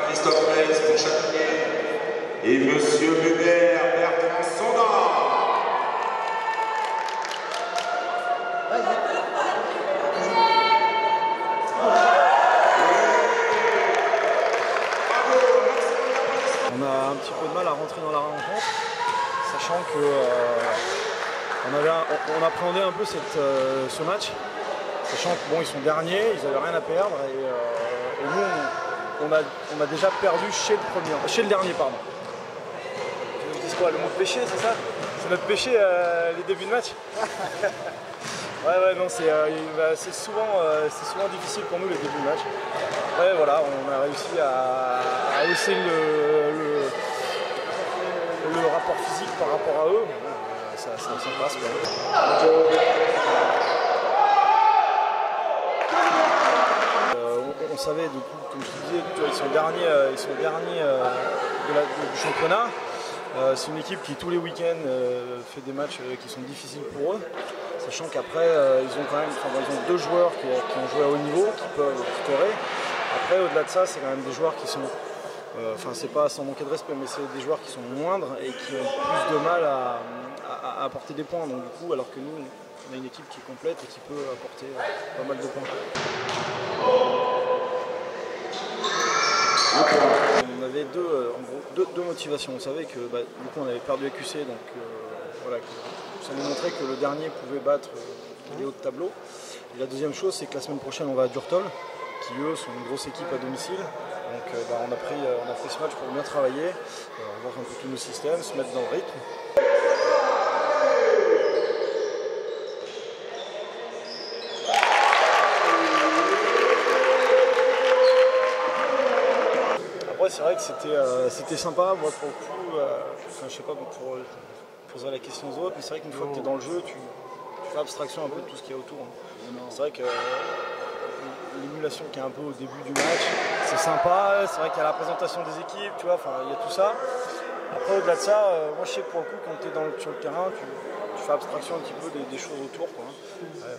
Christophe Reis pour Châtelier et Monsieur Hubert Bertrand Sondard. On a un petit peu de mal à rentrer dans la rencontre, sachant que on appréhendait un peu ce match, sachant que bon, ils sont derniers, ils n'avaient rien à perdre et nous on a déjà perdu chez le dernier pardon. Tu nous dis quoi, le mot péché, c'est ça? C'est notre péché les débuts de match. Ouais non, c'est souvent difficile pour nous les débuts de match. Ouais voilà, on a réussi à hausser le rapport physique par rapport à eux. Ça passe quoi. On savait du coup, comme je te disais, ils sont derniers du championnat. C'est une équipe qui tous les week-ends fait des matchs qui sont difficiles pour eux. Sachant qu'après, ils ont deux joueurs qui ont joué à haut niveau, qui peuvent scorer. Après, au-delà de ça, c'est quand même des joueurs qui sont, c'est pas sans manquer de respect, mais c'est des joueurs qui sont moindres et qui ont plus de mal à apporter des points. Donc du coup, alors que nous, on a une équipe qui est complète et qui peut apporter pas mal de points. On avait deux motivations. On savait que du coup, on avait perdu QC, donc voilà, ça nous montrait que le dernier pouvait battre les hauts de tableau. Et la deuxième chose, c'est que la semaine prochaine, on va à Durtol, qui eux sont une grosse équipe à domicile. Donc on a pris ce match pour bien travailler, voir un peu tous nos systèmes, se mettre dans le rythme. Après c'est vrai que c'était sympa, moi pour le coup, je sais pas pour poser la question aux autres, mais c'est vrai qu'une fois que tu es dans le jeu, tu fais abstraction un peu de tout ce qu'il y a autour. C'est vrai que l'émulation qu'il y a un peu au début du match, c'est sympa, c'est vrai qu'il y a la présentation des équipes, tu vois, il y a tout ça. Après au-delà de ça, moi je sais que pour le coup quand tu es sur le terrain, tu fais abstraction un petit peu des choses autour, quoi. Ouais.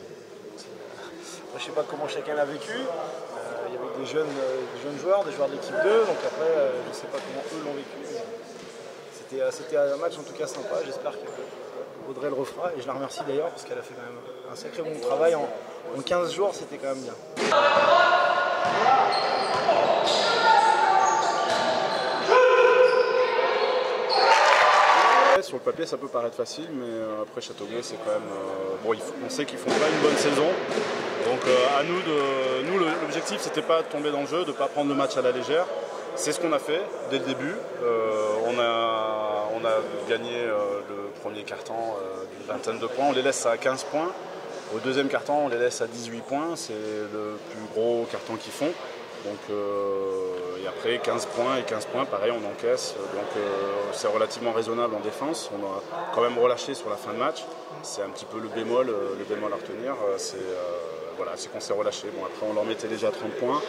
Moi, je sais pas comment chacun l'a vécu, il y avait des jeunes joueurs, des joueurs de l'équipe 2, donc après je sais pas comment eux l'ont vécu. C'était un match en tout cas sympa, j'espère que Audrey le refera et je la remercie d'ailleurs parce qu'elle a fait quand même un sacré bon travail en 15 jours, c'était quand même bien. Sur le papier ça peut paraître facile, mais après Châteauguay c'est quand même on sait qu'ils font pas une bonne saison, donc à nous l'objectif c'était pas de tomber dans le jeu, de pas prendre le match à la légère. C'est ce qu'on a fait dès le début. On a gagné le premier quart-temps d'une vingtaine de points, on les laisse à 15 points. Au deuxième quart-temps, on les laisse à 18 points, c'est le plus gros quart-temps qu'ils font. Donc, et après 15 points et 15 points, pareil, on encaisse. Donc c'est relativement raisonnable en défense. On a quand même relâché sur la fin de match. C'est un petit peu le bémol à retenir. C'est qu'on s'est relâché. Bon, après, on leur mettait déjà 30 points.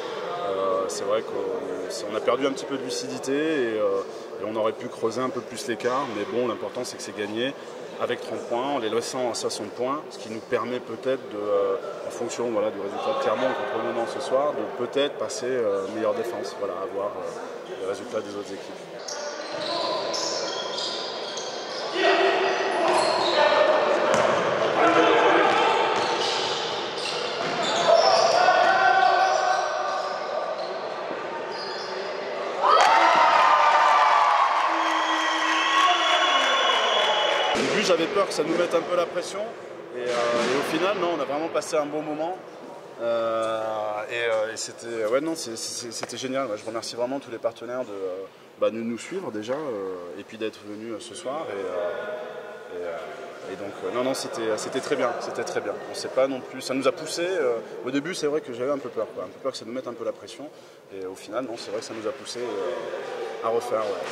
C'est vrai qu'on a perdu un petit peu de lucidité et on aurait pu creuser un peu plus l'écart. Mais bon, l'important, c'est que c'est gagné avec 30 points, en les laissant à 60 points, ce qui nous permet peut-être, en fonction du résultat de Clermont contre Nonant ce soir, de peut-être passer meilleure défense, à voir les résultats des autres équipes. Au début, j'avais peur que ça nous mette un peu la pression et au final, non, on a vraiment passé un bon moment. C'était génial. Je remercie vraiment tous les partenaires de nous suivre déjà et puis d'être venus ce soir. Et donc, c'était très bien. On sait pas non plus. Ça nous a poussé. Au début, c'est vrai que j'avais un peu peur que ça nous mette un peu la pression. Et au final, non, c'est vrai que ça nous a poussé à refaire. Ouais.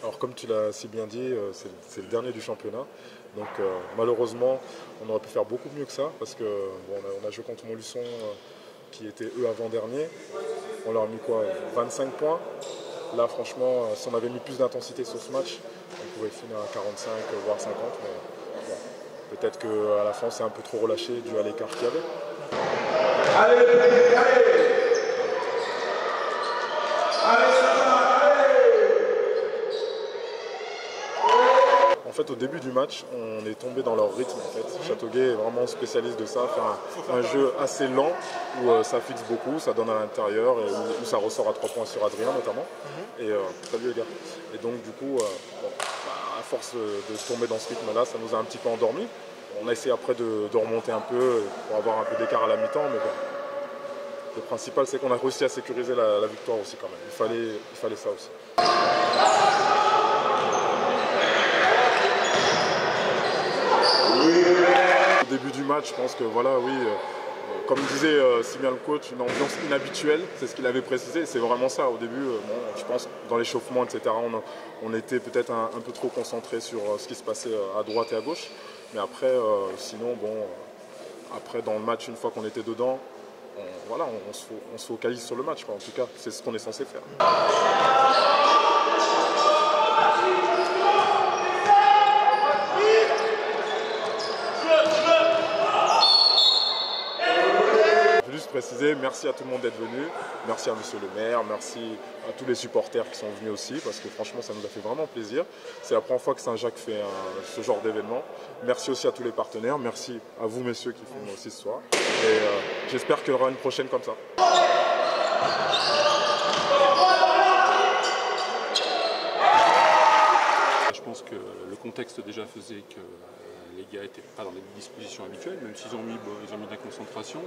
Alors comme tu l'as si bien dit, c'est le dernier du championnat. Donc malheureusement, on aurait pu faire beaucoup mieux que ça parce que on a joué contre Montluçon qui était eux avant-dernier. On leur a mis 25 points. Là franchement, si on avait mis plus d'intensité sur ce match, on pouvait finir à 45, voire 50, mais bon, peut-être qu'à la fin, c'est un peu trop relâché dû à l'écart qu'il y avait. Allez, allez, allez. En fait, au début du match, on est tombé dans leur rythme. En fait. Châteauguay est vraiment spécialiste de ça, faire un jeu assez lent où ça fixe beaucoup, ça donne à l'intérieur et où ça ressort à 3 points sur Adrien notamment. Et salut les gars. Et donc du coup, à force de tomber dans ce rythme-là, ça nous a un petit peu endormis. On a essayé après de remonter un peu pour avoir un peu d'écart à la mi-temps, mais bon. Le principal, c'est qu'on a réussi à sécuriser la victoire aussi quand même. Il fallait ça aussi. Au début du match, je pense que voilà, oui, comme disait si bien le coach, une ambiance inhabituelle, c'est ce qu'il avait précisé, c'est vraiment ça. Au début, bon, je pense dans l'échauffement, etc., on était peut-être un peu trop concentré sur ce qui se passait à droite et à gauche. Mais après, sinon, bon, après dans le match, une fois qu'on était dedans, on se focalise sur le match, quoi. En tout cas, c'est ce qu'on est censé faire. Préciser, merci à tout le monde d'être venu, merci à monsieur le maire, merci à tous les supporters qui sont venus aussi parce que franchement ça nous a fait vraiment plaisir. C'est la première fois que Saint-Jacques fait ce genre d'événement. Merci aussi à tous les partenaires, merci à vous messieurs qui font aussi ce soir et j'espère qu'il y aura une prochaine comme ça. Je pense que le contexte déjà faisait que les gars n'étaient pas dans les dispositions habituelles, même s'ils ont mis de la concentration.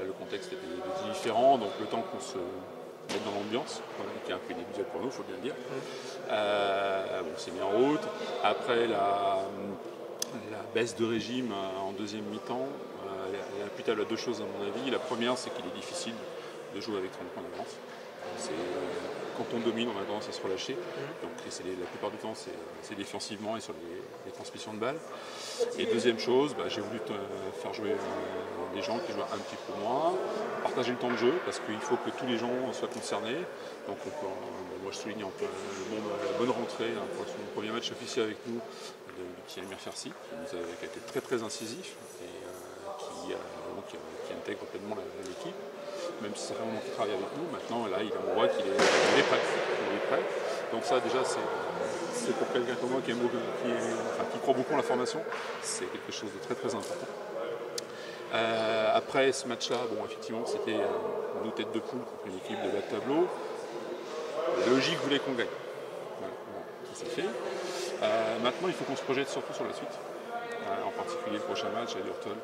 Le contexte était différent, donc le temps qu'on se mette dans l'ambiance, qui est un peu inévitable pour nous, il faut bien le dire. On s'est mis en route. Après la baisse de régime en deuxième mi-temps, elle est imputable à deux choses à mon avis. La première, c'est qu'il est difficile de jouer avec 30 points d'avance. Quand on domine, on a tendance à se relâcher. Donc la plupart du temps, c'est défensivement et sur les transmissions de balles. Et deuxième chose, j'ai voulu faire jouer des gens qui jouent un petit peu moins, partager le temps de jeu, parce qu'il faut que tous les gens soient concernés. Donc moi je souligne la bonne rentrée pour son premier match officiel avec nous, de Kylian Merfersi, qui a été très très incisif et qui intègre pleinement l'équipe. Même si ça fait un moment qu'il travaille avec nous, maintenant là on voit qu'il est prêt. Donc ça déjà c'est pour quelqu'un comme moi qui croit beaucoup en la formation, c'est quelque chose de très très important. Après ce match-là, bon effectivement c'était nous tête de poule contre une équipe de bas de tableau. La logique voulait qu'on gagne. Voilà, bon, ça c'est fait. Maintenant il faut qu'on se projette surtout sur la suite. En particulier le prochain match à Durton,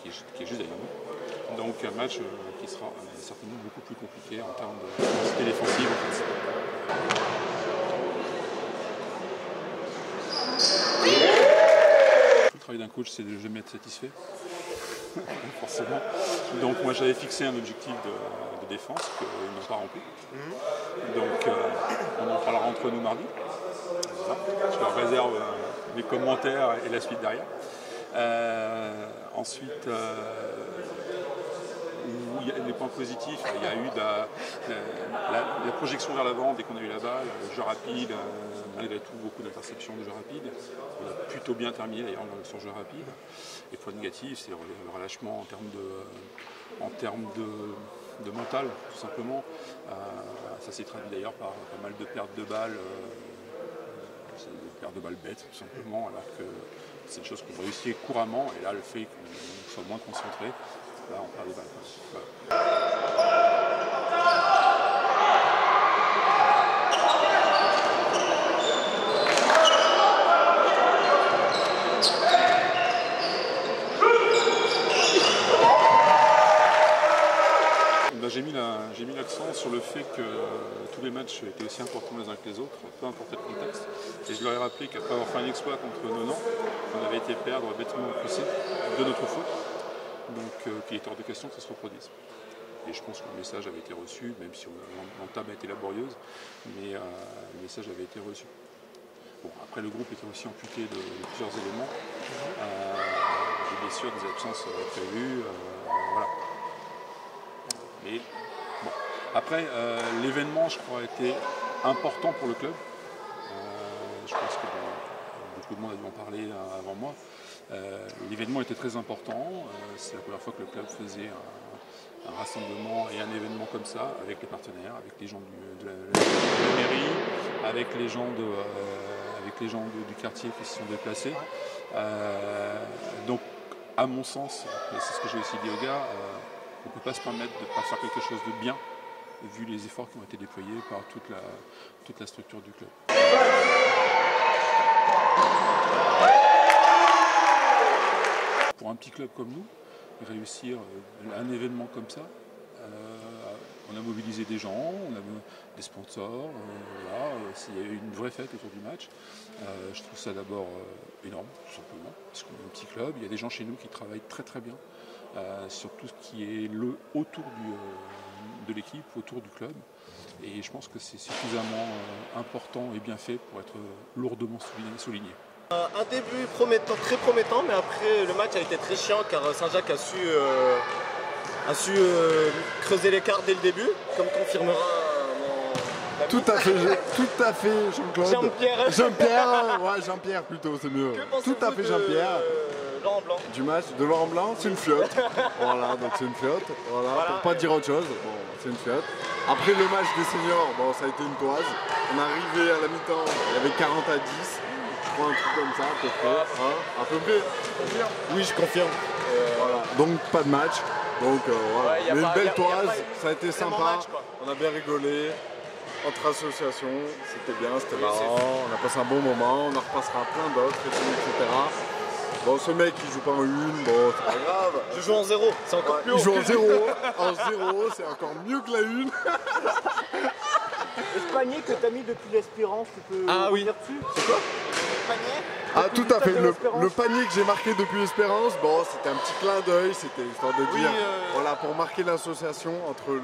qui est juste derrière nous. Donc un match qui sera certainement beaucoup plus compliqué en termes de capacité défensive. Le travail d'un coach, c'est de jamais être satisfait, forcément. Donc moi j'avais fixé un objectif de défense qu'ils n'ont pas rempli. Donc on en parlera entre nous mardi. Voilà. Je leur réserve les commentaires et la suite derrière. Ensuite, il y a des points positifs, il y a eu la projection vers l'avant dès qu'on a eu la balle, le jeu rapide, malgré tout beaucoup d'interceptions de jeu rapide. On a plutôt bien terminé d'ailleurs sur jeu rapide. Les points négatifs, c'est le relâchement en termes de mental, tout simplement. Ça s'est traduit d'ailleurs par pas mal de pertes de balles. C'est des pertes de balles bêtes, tout simplement, alors que c'est une chose qu'on réussit couramment, et là, le fait qu'on soit moins concentré, là, on perd des balles. Voilà. J'ai mis l'accent sur le fait que tous les matchs étaient aussi importants les uns que les autres, peu importe le contexte. Et je leur ai rappelé qu'après avoir fait un exploit contre Nonan, on avait été perdre bêtement au poussé de notre faute. Donc qu'il est hors de question que ça se reproduise. Et je pense que le message avait été reçu, même si l'entame a été laborieuse, mais le message avait été reçu. Bon, après le groupe était aussi amputé de plusieurs éléments, des blessures, des absences prévues, voilà. Mais bon. Après, l'événement, je crois, a été important pour le club. Je pense que beaucoup de monde a dû en parler avant moi. L'événement était très important. C'est la première fois que le club faisait un rassemblement et un événement comme ça, avec les partenaires, avec les gens de la mairie, avec les gens du quartier qui se sont déplacés. Donc, à mon sens, et c'est ce que j'ai aussi dit aux gars, on ne peut pas se permettre de ne pas faire quelque chose de bien, vu les efforts qui ont été déployés par toute la structure du club. Pour un petit club comme nous, réussir un événement comme ça, on a mobilisé des gens, on a des sponsors, voilà, il y a eu une vraie fête autour du match. Je trouve ça d'abord énorme, tout simplement, parce qu'on est un petit club, il y a des gens chez nous qui travaillent très très bien sur tout ce qui est autour de l'équipe, autour du club. Et je pense que c'est suffisamment important et bien fait pour être lourdement souligné. Un début très promettant, mais après le match a été très chiant car Saint-Jacques a su creuser l'écart dès le début, comme confirmera mon ami. Tout à fait, Jean-Claude. Jean-Pierre plutôt, c'est mieux. Tout à fait, Jean-Pierre. Laurent Blanc. Du match de Laurent Blanc, c'est une flotte. Voilà, donc c'est une flotte. Voilà, pour pas dire autre chose, bon, c'est une flotte. Après le match des seniors, bon, ça a été une toise. On est arrivé à la mi-temps, il y avait 40 à 10. Je crois un truc comme ça, à peu près. Hein, à peu près. Oui, je confirme. Voilà. Donc pas de match. Donc voilà. Ouais, mais une belle toise, ça a été sympa. Match, on a bien rigolé. Entre associations, c'était bien, c'était marrant. On a passé un bon moment, on en repassera plein d'autres, etc. Bon, ce mec il joue pas en une, bon, c'est pas grave. Je joue en 0, c'est encore plus haut. Il joue en 0, c'est encore mieux que la une. Le panier que tu as mis depuis l'Espérance, tu peux revenir dessus? C'est quoi? Ah tout à fait, le panier que j'ai marqué depuis l'Espérance, bon c'était un petit clin d'œil, c'était histoire de dire, voilà, pour marquer l'association entre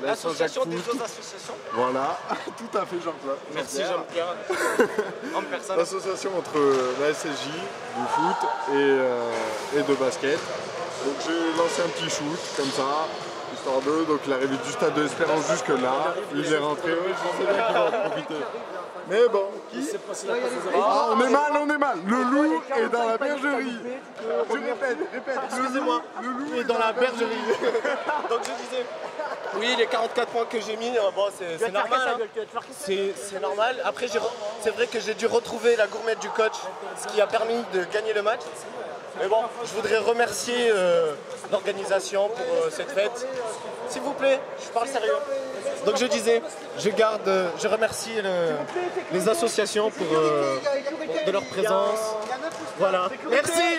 l'association des autres associations. Voilà, tout à fait Jean-Claude. Merci Jean-Pierre. En personne. L'association entre la SSJ, du foot et de basket. Donc j'ai lancé un petit shoot comme ça, histoire de, donc il est arrivé du stade de l'Espérance jusque là, il est rentré, je sais bien qu'il va en profiter. Mais bon, ah, on est mal, le loup est dans la bergerie. Je répète, excusez-moi, le loup est dans la bergerie. Donc je disais, oui, les 44 points que j'ai mis, bon, c'est normal. Hein. C'est normal. Après, c'est vrai que j'ai dû retrouver la gourmette du coach, ce qui a permis de gagner le match. Mais bon, je voudrais remercier l'organisation pour cette fête. S'il vous plaît, je parle sérieux. Donc je disais, je remercie les associations pour de leur présence. Voilà. Merci.